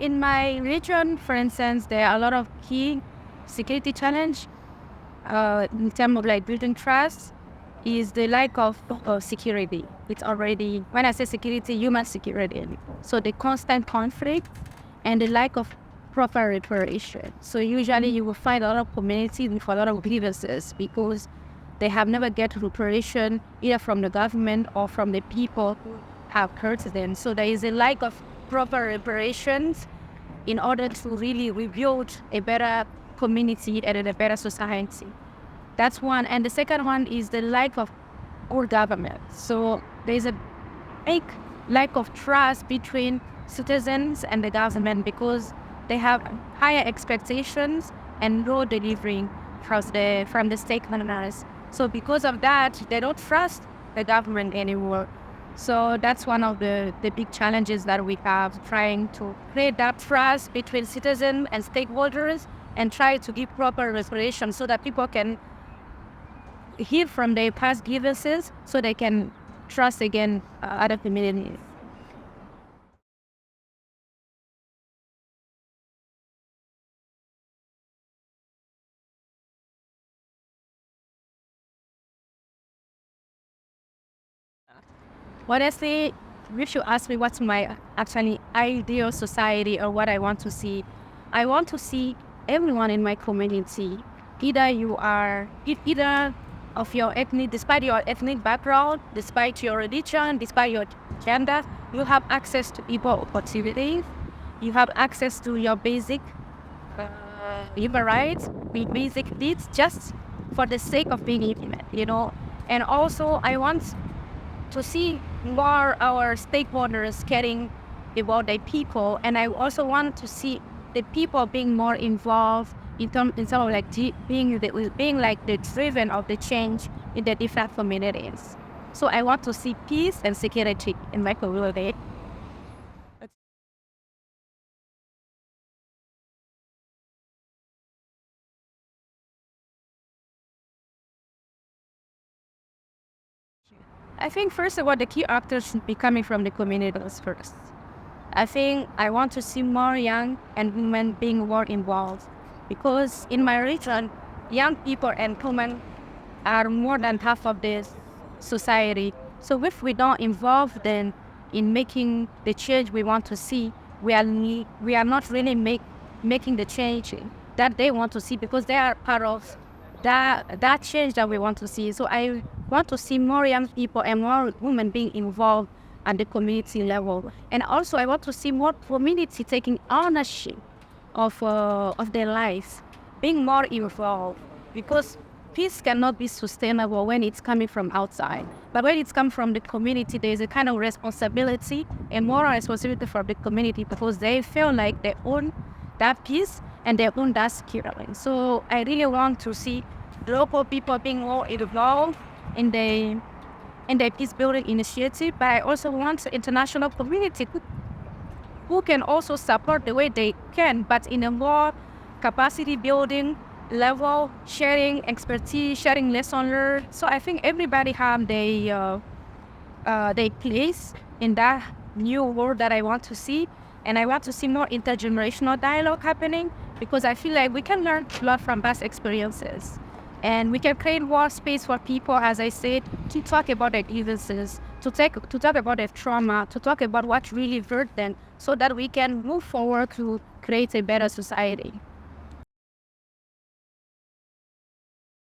in my region, for instance, there are a lot of key security challenge in terms of like building trust is the lack of security. It's already, when I say security, human security. So the constant conflict and the lack of proper reparation. So usually you will find a lot of communities with a lot of grievances because they have never get reparation either from the government or from the people who have hurt them. So there is a lack of proper reparations in order to really rebuild a better community and a better society. That's one. And the second one is the lack of good government. So there's a big lack of trust between citizens and the government because they have higher expectations and low delivering from the stakeholders. So because of that, they don't trust the government anymore. So that's one of the big challenges that we have, trying to create that trust between citizens and stakeholders and try to give proper reparation so that people can heal from their past grievances so they can trust again other communities. Honestly, if you ask me what's my actually ideal society or what I want to see, I want to see everyone in my community, either of your ethnic, despite your ethnic background, despite your religion, despite your gender, you have access to equal opportunities. You have access to your basic human rights, with basic needs, just for the sake of being human, And also, I want to see more our stakeholders caring about their people, and I also want to see the people being more involved in terms of like being like the driven of the change in the different communities. So I want to see peace and security in my community. I think first of all, the key actors should be coming from the communities first. I think I want to see more young and women being more involved because in my region, young people and women are more than half of this society. So if we don't involve them in making the change we want to see, we are not really making the change that they want to see because they are part of that change that we want to see. So I want to see more young people and more women being involved at the community level. And also I want to see more community taking ownership of their lives, being more involved, because peace cannot be sustainable when it's coming from outside. But when it's come from the community, there's a kind of responsibility, a moral responsibility for the community because they feel like they own that peace and they own that security. So I really want to see local people being more involved in the peace building initiative, but I also want the international community who can also support the way they can, but in a more capacity building level, sharing expertise, sharing lessons learned. So I think everybody have their place in that new world that I want to see. And I want to see more intergenerational dialogue happening because I feel like we can learn a lot from past experiences. And we can create more space for people, as I said, to talk about their grievances, to talk about their trauma, to talk about what really hurt them, so that we can move forward to create a better society.